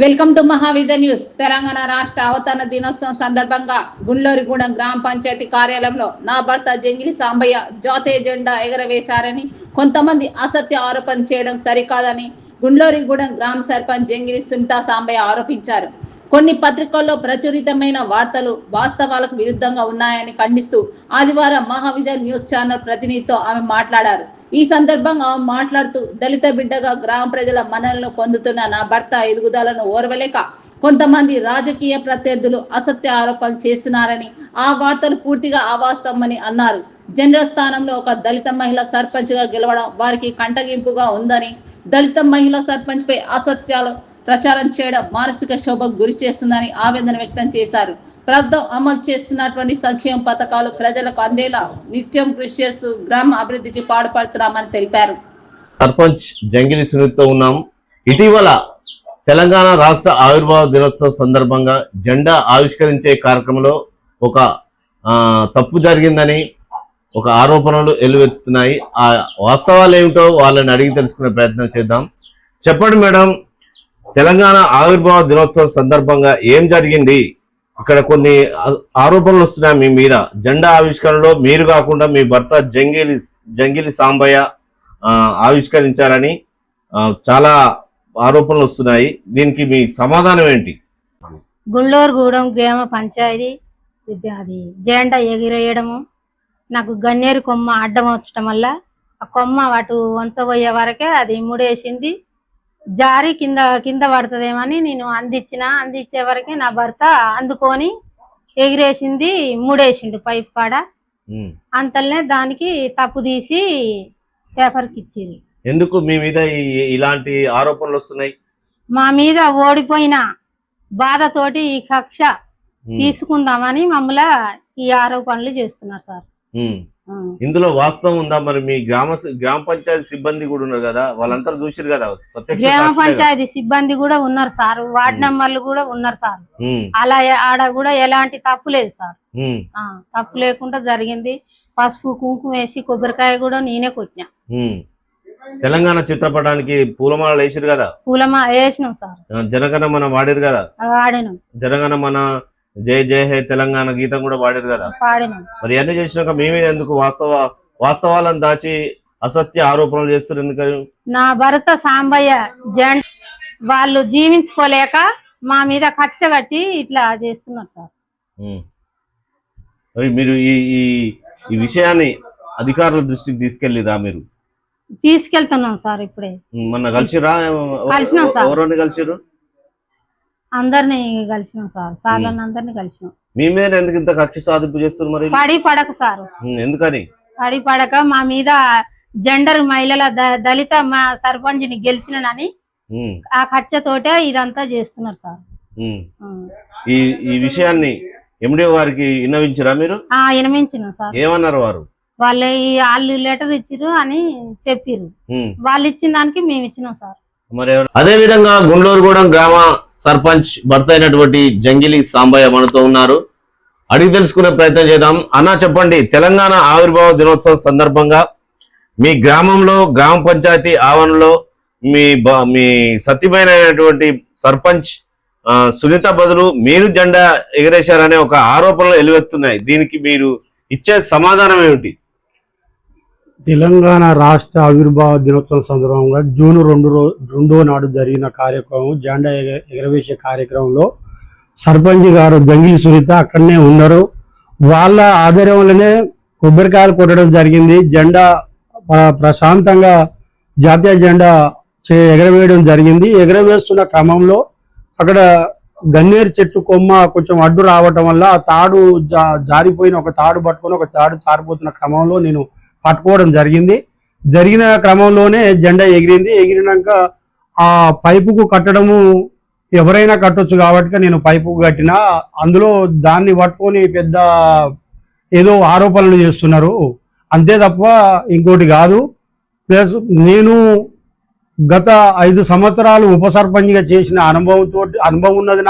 Welcome to Mahavision news. Telangana రాష్ట్ర అవతరణ దినోత్సవం సందర్భంగా గుండ్లూరుగూడెం గ్రామ పంచాయతీ కార్యాలయంలో నా భర్త జంగిలి సాంబయ్య జాతీయ జెండా ఎగరవేశారని, కొంతమంది అసత్య ఆరోపణ చేయడం సరికాదని గుండ్లూరుగూడెం గ్రామ సర్పంచ్ జంగిలి సునీతా సాంబయ్య ఆరోపించారు. కొన్ని పత్రికల్లో ప్రచురితమైన వార్తలు వాస్తవాలకు విరుద్ధంగా ఉన్నాయని ఖండిస్తూ ఆదివారం మహావిజన్ న్యూస్ ఛానల్ ప్రతినిధితో ఆమె మాట్లాడారు. ఈ సందర్భంగా ఆమె మాట్లాడుతూ, దళిత బిడ్డగా గ్రామ ప్రజల మన్ననలను పొందుతున్న నా భర్త ఎదుగుదలను ఓర్వలేక కొంతమంది రాజకీయ ప్రత్యర్థులు అసత్య ఆరోపణలు చేస్తున్నారని, ఆ వార్తలు పూర్తిగా అవాస్తవమని అన్నారు. జనరల్ స్థానంలో ఒక దళిత మహిళ సర్పంచ్ గా గెలవడం వారికి కంటగింపుగా ఉందని, దళిత మహిళ సర్పంచ్ పై అసత్యాలు ప్రచారం చేయడం మానసిక శోభకు గురి చేస్తుందని ఆవేదన వ్యక్తం చేశారు. ప్రభుత్వం అమలు చేస్తున్నటువంటి సంక్షేమ పథకాలు ప్రజలకు అందేలా నిత్యం కృషి చేస్తూ గ్రామ అభివృద్ధికి పాటుపడుతున్నామని తెలిపారు. సర్పంచ్ జంగిలి సునీత్తో ఉన్నాం. ఇటీవల తెలంగాణ రాష్ట్ర ఆవిర్భావ దినోత్సవం సందర్భంగా జెండా ఆవిష్కరించే కార్యక్రమంలో ఒక తప్పు జరిగిందని ఒక ఆరోపణలు ఎల్లువెత్తుతున్నాయి. ఆ వాస్తవాలు ఏమిటో వాళ్ళని అడిగి తెలుసుకునే ప్రయత్నం చేద్దాం. చెప్పండి మేడం, తెలంగాణ ఆవిర్భావ దినోత్సవం సందర్భంగా ఏం జరిగింది? ఇక్కడ కొన్ని ఆరోపణలు వస్తున్నాయి మీ మీద. జెండా ఆవిష్కరణలో మీరు కాకుండా మీ భర్త జంగిలి సాంబయ్య ఆవిష్కరించారని చాలా ఆరోపణలు వస్తున్నాయి. దీనికి మీ సమాధానం ఏంటి? గుండ్లూరుగూడెం గ్రామ పంచాయతీ అది జెండా ఎగిరేయడము, నాకు గన్నేరు కొమ్మ అడ్డం వచ్చటం వల్ల ఆ కొమ్మ అటు వంచబోయే వరకే అది ముడేసింది. జారి కింద పడుతుందేమని నేను అందించే వరకే నా భర్త అందుకొని ఎగిరేసింది, ముడేసిండు పైప్ కాడ. అంతలనే దానికి తప్పు తీసి పేపర్కి ఇచ్చింది. ఎందుకు మీ మీద ఇలాంటి ఆరోపణలు వస్తున్నాయి? మా మీద ఓడిపోయిన బాధతోటి ఈ కక్ష తీసుకుందామని మమ్మల్ని ఈ ఆరోపణలు చేస్తున్నారు సార్. ఇందులో వాస్తవం ఉందా? మరి మీ గ్రామ పంచాయతీ సిబ్బంది కూడా ఉన్నారు కదా, వాళ్ళంతా చూసారు కదా. గ్రామ పంచాయతీ సిబ్బంది కూడా ఉన్నారు సార్, వార్డు మెంబర్లు కూడా ఉన్నారు సార్. అలా ఆడ కూడా ఎలాంటి తప్పు లేదు సార్. తప్పు లేకుండా జరిగింది. పసుపు కుంకుమ వేసి కొబ్బరికాయ కూడా నేనే కొట్టినా. తెలంగాణ చిత్రపటానికి పూలమాల వేసారు కదా? పూలమాల వేసినాం సార్. జనగణమన వాడారు కదా? వాడినాం. జనగణమన జయ జయ హే తెలంగాణ గీతం కూడా పాడారు కదా? మరి అన్ని చేసినాక మీ మీద ఎందుకు వాస్తవాలను దాచి అసత్య ఆరోపణలు చేస్తారు? ఎందుకని? నా భర్త సాంబయ్య వాళ్ళు జీవించుకోలేక మా మీద కచ్చ కట్టి ఇట్లా చేస్తున్నారు సార్. మరి మీరు ఈ విషయాన్ని అధికారుల దృష్టికి తీసుకెళ్ళిరా? మీరు తీసుకెళ్తున్నాం సార్. ఇప్పుడే మొన్న కలిసిరా? కలిసినాం సార్. ఎవరిని కలిసిరు? అందరినీ కలిసినాం సార్. సార్లను అందరినీ కలిసినాం. మీ మీద ఎందుకు ఇంత కక్ష సాధింపు చేస్తారు? మరి పడి పడక సార్. ఎందుకని? పడి పడక మా మీద జెండర్ మహిళల దళిత మా సర్పంచ్ ని గెలిచినని ఆ కక్షతోటే ఇదంతా చేస్తున్నారు సార్. ఈ విషయాన్ని ఎండిఓ గారికి విన్నవించారా మీరు? విన్నవించినాం సార్. ఏమన్నారు వారు? వాళ్ళు లెటర్ ఇచ్చిరు అని చెప్పిరు. వాళ్ళు ఇచ్చిన దానికి మేము ఇచ్చినాం సార్. అదే విధంగా గుండ్లూరుగూడెం గ్రామ సర్పంచ్ భర్త అయినటువంటి జంగిలి సాంబయ్య మనతో ఉన్నారు. అడిగి తెలుసుకునే ప్రయత్నం చేద్దాం. అన్నా చెప్పండి, తెలంగాణ ఆవిర్భావ దినోత్సవం సందర్భంగా మీ గ్రామంలో గ్రామ పంచాయతీ ఆవరణలో మీ సత్యమైనటువంటి సర్పంచ్ సునీత బదులు మీరు జెండా ఎగరేశారనే ఒక ఆరోపణలు ఎలువెత్తున్నాయి. దీనికి మీరు ఇచ్చే సమాధానం ఏమిటి? తెలంగాణ రాష్ట్ర ఆవిర్భావ దినోత్సవం సందర్భంగా జూన్ 2 నాడు జరిగిన కార్యక్రమం, జెండా ఎగరవేసే కార్యక్రమంలో సర్పంచ్ గారు జంగిలి సునీత అక్కడనే ఉన్నారు. వాళ్ళ ఆధ్వర్యంలోనే కొబ్బరికాయలు కొట్టడం జరిగింది. జెండా ప్రశాంతంగా జాతీయ జెండా ఎగరవేయడం జరిగింది. ఎగరవేస్తున్న క్రమంలో అక్కడ గన్నేరు చెట్టు కొమ్మ కొంచెం అడ్డు రావటం వల్ల ఆ తాడు జారిపోయిన ఒక తాడు పట్టుకొని ఒక తాడు జారిపోతున్న క్రమంలో నేను పట్టుకోవడం జరిగిన క్రమంలోనే జెండా ఎగిరింది. ఎగిరినాక ఆ పైపుకు కట్టడము ఎవరైనా కట్టొచ్చు కాబట్టి నేను పైపుకు కట్టిన. అందులో దాన్ని పట్టుకొని పెద్ద ఏదో ఆరోపణలు చేస్తున్నారు, అంతే తప్ప ఇంకోటి కాదు. ప్లస్ నేను గత 5 సంవత్సరాలు ఉప సర్పంచ్గా చేసిన అనుభవం ఉన్నది.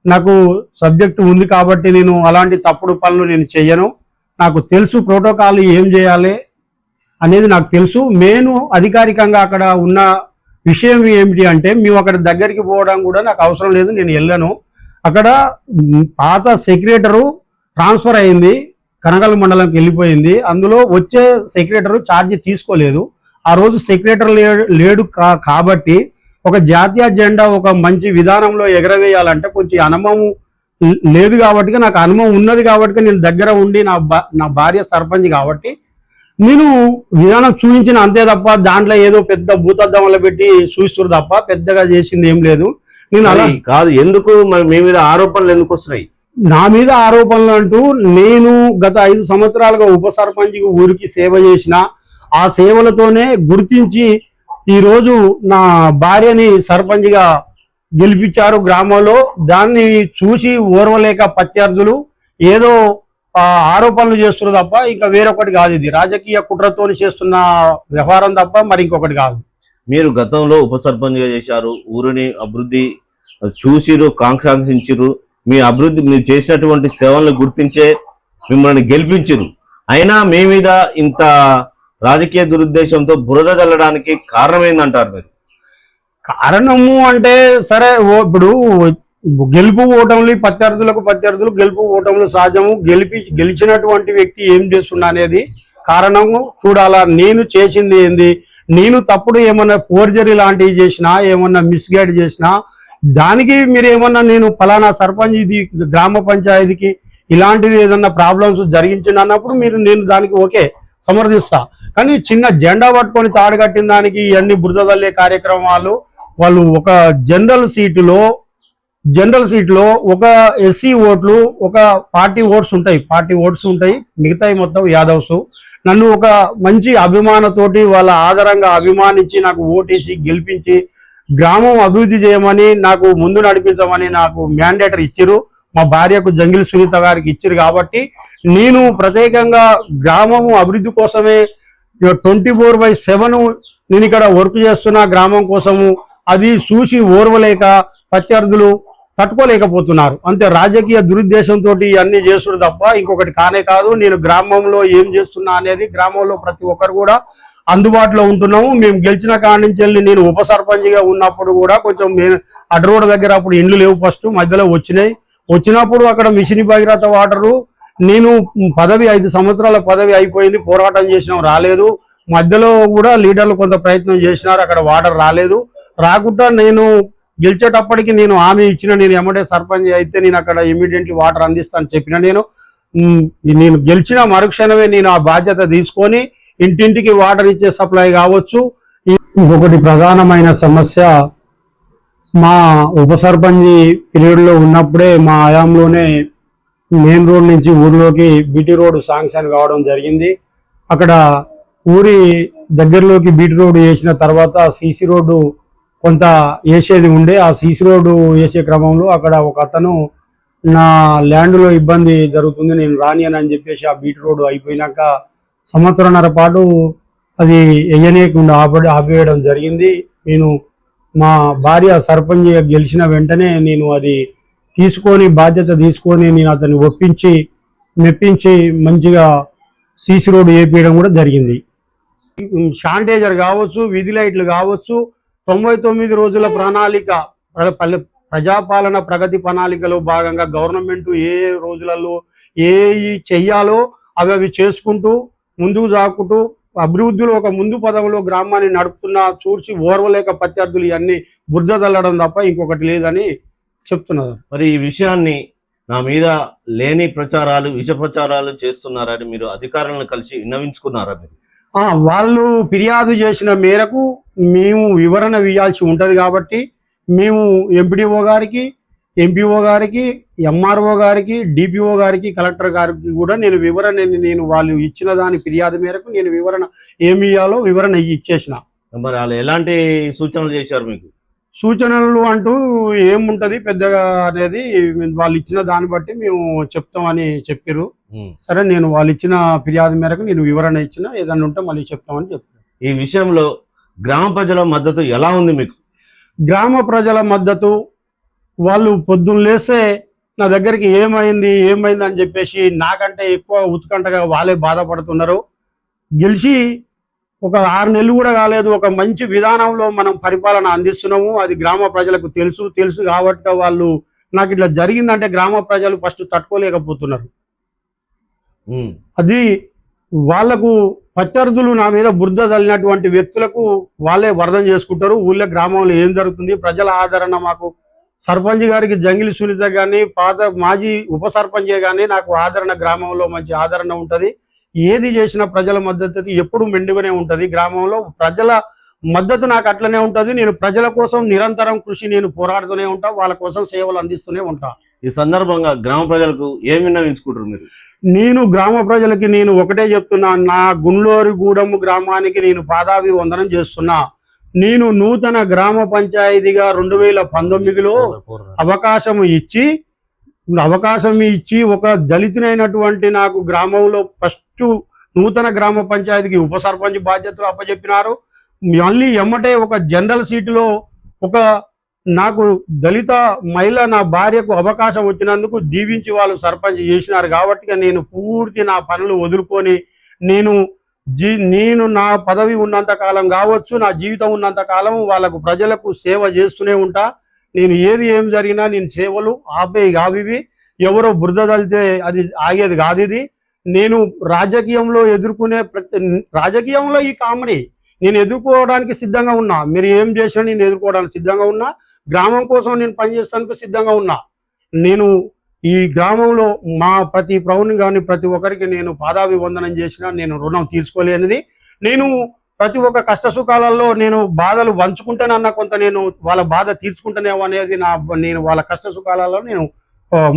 నాకు సబ్జెక్టు ఉంది కాబట్టి నేను అలాంటి తప్పుడు పనులు నేను చెయ్యను. నాకు తెలుసు ప్రోటోకాల్ ఏం చేయాలి అనేది నాకు తెలుసు. నేను అధికారికంగా అక్కడ ఉన్న విషయం ఏమిటి అంటే మేము అక్కడ దగ్గరికి పోవడం కూడా నాకు అవసరం లేదు, నేను వెళ్ళాను. అక్కడ పాత సెక్రటరు ట్రాన్స్ఫర్ అయింది, కనగల్ మండలంకి వెళ్ళిపోయింది. అందులో వచ్చే సెక్రటరు ఛార్జీ తీసుకోలేదు. ఆ రోజు సెక్రటరీ లేడు కాబట్టి ఒక జాతీయ జెండా ఒక మంచి విధానంలో ఎగరవేయాలంటే కొంచెం అనుభవం లేదు కాబట్టి, నాకు అనుభవం ఉన్నది కాబట్టి నేను దగ్గర ఉండి నా భార్య సర్పంచ్ కాబట్టి నేను విధానం చూపించిన అంతే తప్ప దాంట్లో ఏదో పెద్ద భూతద్దంలో పెట్టి చూస్తున్నారు తప్ప పెద్దగా చేసింది ఏం లేదు. నేను అలా కాదు, ఎందుకు మరి మీ మీద ఆరోపణలు ఎందుకు వస్తున్నాయి? నా మీద ఆరోపణలు అంటూ నేను గత 5 సంవత్సరాలుగా ఉప సర్పంచ్ ఊరికి సేవ చేసిన, ఆ సేవలతోనే గుర్తించి ఈరోజు నా భార్యని సర్పంచ్గా గెలిపించారు గ్రామంలో. దాన్ని చూసి ఓర్వలేక ప్రత్యర్థులు ఏదో ఆరోపణలు చేస్తున్నారు తప్ప ఇంకా వేరొకటి కాదు. ఇది రాజకీయ కుట్రతో చేస్తున్న వ్యవహారం తప్ప మరి ఇంకొకటి కాదు. మీరు గతంలో ఉప సర్పంచ్గా చేశారు, ఊరిని అభివృద్ధి చూసిరు, కాంక్షించిరు, మీ అభివృద్ధి మీరు చేసినటువంటి సేవలను గుర్తించే మిమ్మల్ని గెలిపించిరు. అయినా మీ మీద ఇంత రాజకీయ దురుద్దేశంతో బురద చల్లడానికి కారణం ఏందంటారు మీరు? కారణము అంటే సరే, ఇప్పుడు గెలుపు ఓటములు ప్రత్యర్థులు గెలుపు ఓటములు సహజము. గెలిచినటువంటి వ్యక్తి ఏం చేస్తున్నా అనేది కారణము చూడాలా. నేను చేసింది ఏంది, నేను తప్పుడు ఏమన్నా ఫోర్జరీ లాంటివి చేసినా, ఏమన్నా మిస్గైడ్ చేసినా దానికి మీరు ఏమన్నా నేను ఫలానా సర్పంచ్ ఇది గ్రామ పంచాయతీకి ఇలాంటిది ఏదన్నా ప్రాబ్లమ్స్ జరిగించింది అన్నప్పుడు నేను దానికి ఓకే సమర్థిస్తా. కానీ చిన్న జెండా పట్టుకొని తాడు కట్టిన దానికి ఇవన్నీ బురద తల్లే కార్యక్రమాలు. వాళ్ళు ఒక జనరల్ సీట్లో ఒక ఎస్సీ ఓట్లు, ఒక పార్టీ ఓట్స్ ఉంటాయి, మిగతాయి మొత్తం యాదవ్స్. నన్ను ఒక మంచి అభిమానతోటి వాళ్ళ ఆధారంగా అభిమానించి నాకు ఓటేసి గెలిపించి గ్రామం అభివృద్ధి చేయమని, నాకు ముందు నడిపించమని నాకు మ్యాండేటర్ ఇచ్చిరు. మా భార్యకు జంగిలి సునీత గారికి ఇచ్చిరు. కాబట్టి నేను ప్రత్యేకంగా గ్రామము అభివృద్ధి కోసమే 24/7 నేను ఇక్కడ వర్క్ చేస్తున్నా గ్రామం కోసము. అది చూసి ఓర్వలేక ప్రత్యర్థులు తట్టుకోలేకపోతున్నారు. అంతే, రాజకీయ దురుద్దేశంతో అన్ని చేస్తుడు తప్ప ఇంకొకటి కానే కాదు. నేను గ్రామంలో ఏం చేస్తున్నా అనేది గ్రామంలో ప్రతి ఒక్కరు కూడా అందుబాటులో ఉంటున్నాము. మేము గెలిచిన కాడి నుంచి వెళ్ళి నేను ఉప సర్పంచ్గా ఉన్నప్పుడు కూడా కొంచెం అడ్డ రోడ్ దగ్గర అప్పుడు ఇండ్లు లేవు, ఫస్ట్ మధ్యలో వచ్చినప్పుడు అక్కడ మిషన్ భగీరథ వాటరు నేను 5 సంవత్సరాల పదవి అయిపోయింది, పోరాటం చేసినాం, రాలేదు. మధ్యలో కూడా లీడర్లు కొంత ప్రయత్నం చేసినారు, అక్కడ వాటర్ రాలేదు. రాకుండా నేను గెలిచేటప్పటికి నేను హామీ ఇచ్చిన, నేను ఎమ్మడే సర్పంచ్ అయితే నేను అక్కడ ఇమీడియట్లీ వాటర్ అందిస్తాను చెప్పిన. నేను గెలిచిన మరుక్షణమే నేను ఆ బాధ్యత తీసుకొని ఇంటింటికి వాటర్ ఇచ్చే సప్లై కావచ్చు. ఇంకొకటి ప్రధానమైన సమస్య, మా ఉప సర్పంచ్ పీరియడ్లో ఉన్నప్పుడే మా హయాంలోనే మెయిన్ రోడ్ నుంచి ఊరిలోకి బీటీ రోడ్ శాంక్షన్ కావడం జరిగింది. అక్కడ ఊరి దగ్గరలోకి బీటీ రోడ్డు వేసిన తర్వాత సీసీ రోడ్డు కొంత వేసేది ఉండే. ఆ సీసీ రోడ్డు వేసే క్రమంలో అక్కడ ఒక అతను నా ల్యాండ్లో ఇబ్బంది జరుగుతుంది, నేను రానియనని చెప్పేసి ఆ బీటీ రోడ్డు అయిపోయినాక 1.5 సంవత్సరాల పాటు అది వేయనీయకుండా ఆపేయడం జరిగింది. నేను మా భార్య సర్పంచ్ గెలిచిన వెంటనే నేను అది బాధ్యత తీసుకొని నేను అతన్ని మెప్పించి మంచిగా సీసీ రోడ్డు వేపేయడం కూడా జరిగింది. శానిటైజర్ కావచ్చు, వీధి లైట్లు కావచ్చు, 99 రోజుల ప్రణాళిక, ప్రజాపాలన ప్రగతి ప్రణాళికలో భాగంగా గవర్నమెంట్ ఏ రోజులలో చెయ్యాలో అవి చేసుకుంటూ ముందుకు సాగుకుంటూ అభివృద్ధిలో ఒక ముందు పదంలో గ్రామాన్ని నడుపుతున్నా చూసి ఓర్వలేక ప్రత్యర్థులు ఇవన్నీ బురద చల్లడం తప్ప ఇంకొకటి లేదని చెప్తున్నారు. మరి ఈ విషయాన్ని నా మీద లేని విష ప్రచారాలు చేస్తున్నారని మీరు అధికారులను కలిసి విన్నవించుకున్నారా? మీరు వాళ్ళు ఫిర్యాదు చేసిన మేరకు మేము వివరణ ఇవ్వాల్సి ఉంటుంది కాబట్టి మేము ఎంపీడీఓ గారికి, ఎంపీఓ గారికి, ఎంఆర్ఓ గారికి, డిపిఓ గారికి, కలెక్టర్ గారికి కూడా నేను వాళ్ళు ఇచ్చిన దాని ఫిర్యాదు మేరకు నేను వివరణ ఏమి ఇవ్వాలో వివరణ ఇచ్చేసిన. మరి వాళ్ళు ఎలాంటి సూచనలు చేశారు మీకు? సూచనలు అంటూ ఏముంటది పెద్దగా అనేది వాళ్ళు ఇచ్చిన దాన్ని బట్టి మేము చెప్తామని చెప్పారు. సరే, నేను వాళ్ళు ఇచ్చిన ఫిర్యాదు మేరకు నేను వివరణ ఇచ్చిన, ఏదన్నా ఉంటే మళ్ళీ చెప్తామని చెప్పారు. ఈ విషయంలో గ్రామ ప్రజల మద్దతు ఎలా ఉంది మీకు? గ్రామ ప్రజల మద్దతు, వాళ్ళు పొద్దున్న లేస్తే నా దగ్గరికి ఏమైంది అని చెప్పేసి నాకంటే ఎక్కువ ఉత్కంఠగా వాళ్ళే బాధపడుతున్నారు. గెలిచి ఒక 6 నెలలు కూడా కాలేదు, ఒక మంచి విధానంలో మనం పరిపాలన అందిస్తున్నాము. అది గ్రామ ప్రజలకు తెలుసు కాబట్టి వాళ్ళు నాకు ఇట్లా జరిగిందంటే గ్రామ ప్రజలు ఫస్ట్ తట్టుకోలేకపోతున్నారు. అది వాళ్లకు ప్రత్యర్థులు నా మీద బురద చల్లినటువంటి వ్యక్తులకు వాళ్ళే వరదం చేసుకుంటారు. ఊళ్ళో గ్రామంలో ఏం జరుగుతుంది, ప్రజల ఆదరణ మాకు సర్పంచ్ గారికి జంగిలి సునీత కానీ మాజీ ఉప సర్పంచే కానీ నాకు ఆదరణ, గ్రామంలో మంచి ఆదరణ ఉంటుంది. ఏది చేసినా ప్రజల మద్దతు ఎప్పుడు మెండుగానే ఉంటుంది. గ్రామంలో ప్రజల మద్దతు నాకు అట్లనే ఉంటుంది. నేను ప్రజల కోసం నిరంతరం నేను పోరాడుతూనే ఉంటా, వాళ్ళ కోసం సేవలు అందిస్తూనే ఉంటా. ఈ సందర్భంగా గ్రామ ప్రజలకు ఏమి విన్నవించుకుంటారు మీరు? నేను గ్రామ ప్రజలకి నేను ఒకటే చెప్తున్నా, నా గుండ్లోరిగూడెం గ్రామానికి నేను పాదాభివందనం చేస్తున్నా. నేను నూతన గ్రామ పంచాయతీగా 2019లో అవకాశం ఇచ్చి ఒక దళితునైనటువంటి నాకు గ్రామంలో ఫస్ట్ నూతన గ్రామ పంచాయతీకి ఉప సర్పంచ్ బాధ్యతలు అప్పచెప్పినారు. మళ్ళీ ఎమ్మటే ఒక జనరల్ సీటులో ఒక నాకు దళిత మహిళ నా భార్యకు అవకాశం వచ్చినందుకు దీవించి వాళ్ళు సర్పంచ్ చేసినారు. కాబట్టి నేను పూర్తి నా పనులు వదులుకొని నేను నా పదవి ఉన్నంత కాలం కావచ్చు, నా జీవితం ఉన్నంత కాలం వాళ్ళకు ప్రజలకు సేవ చేస్తూనే ఉంటా. నేను ఏం జరిగినా నేను సేవలు ఆపేవి ఎవరో బురద తలితే అది ఆగేది కాదు. ఇది నేను రాజకీయంలో రాజకీయంలో ఈ కామెడీ నేను ఎదుర్కోవడానికి సిద్ధంగా ఉన్నా. మీరు ఏం చేసినా నేను ఎదుర్కోవడానికి సిద్ధంగా ఉన్నా. గ్రామం కోసం నేను పనిచేస్తానికి సిద్ధంగా ఉన్నా. నేను ఈ గ్రామంలో మా ప్రతి ప్రౌని కానీ ప్రతి ఒక్కరికి నేను పాదాభివందనం చేసినా నేను రుణం తీర్చుకోలేనిది. నేను ప్రతి ఒక్క కష్ట సుఖాలలో నేను బాధలు పంచుకుంటానన్న కొంత నేను వాళ్ళ బాధ తీర్చుకుంటానేమో అనేది నేను వాళ్ళ కష్ట సుఖాలలో నేను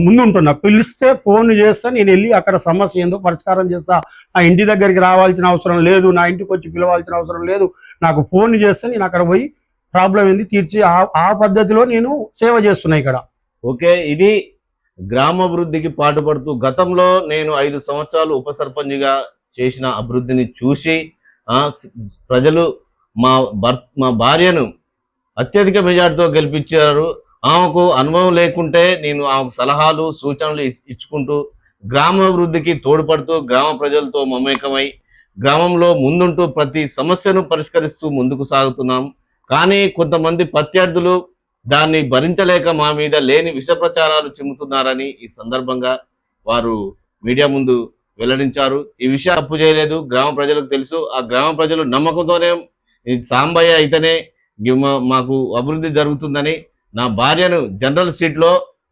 ముందుంటున్నా. పిలిస్తే ఫోన్ చేస్తా, నేను వెళ్ళి అక్కడ సమస్య ఏందో పరిష్కారం చేస్తా. నా ఇంటి దగ్గరికి రావాల్సిన అవసరం లేదు, నా ఇంటికి వచ్చి పిలవాల్సిన అవసరం లేదు. నాకు ఫోన్ చేస్తే నేను అక్కడ పోయి ప్రాబ్లం ఏంది తీర్చి ఆ పద్ధతిలో నేను సేవ చేస్తున్నా ఇక్కడ. ఓకే, ఇది గ్రామాభివృద్ధికి పాటుపడుతూ గతంలో నేను 5 సంవత్సరాలు ఉప సర్పంచ్గా చేసిన అభివృద్ధిని చూసి ప్రజలు మా భార్యను అత్యధిక మెజార్టీతో గెలిపించారు. ఆమెకు అనుభవం లేకుంటే నేను ఆమెకు సలహాలు సూచనలు ఇచ్చుకుంటూ గ్రామాభివృద్ధికి తోడ్పడుతూ గ్రామ ప్రజలతో మమేకమై గ్రామంలో ముందుంటూ ప్రతి సమస్యను పరిష్కరిస్తూ ముందుకు సాగుతున్నాం. కానీ కొంతమంది ప్రత్యర్థులు దాన్ని భరించలేక మా మీద లేని విష ప్రచారాలు చిమ్ముతున్నారని ఈ సందర్భంగా వారు మీడియా ముందు వెల్లడించారు. ఈ విషయం తప్పు చేయలేదు, గ్రామ ప్రజలకు తెలుసు. ఆ గ్రామ ప్రజలు నమ్మకంతోనే సాంబయ్య అయితేనే మాకు అభివృద్ధి జరుగుతుందని నా భార్యను జనరల్ సీట్లో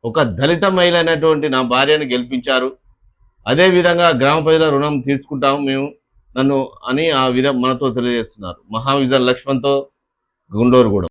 ఒక దళిత మహిళ అయినటువంటి నా భార్యను గెలిపించారు. అదేవిధంగా గ్రామ ప్రజల రుణం తీర్చుకుంటాము మేము మనతో తెలియజేస్తున్నారు. మహావిజన్ లక్ష్మణ్తో గుండోరుగూడెం.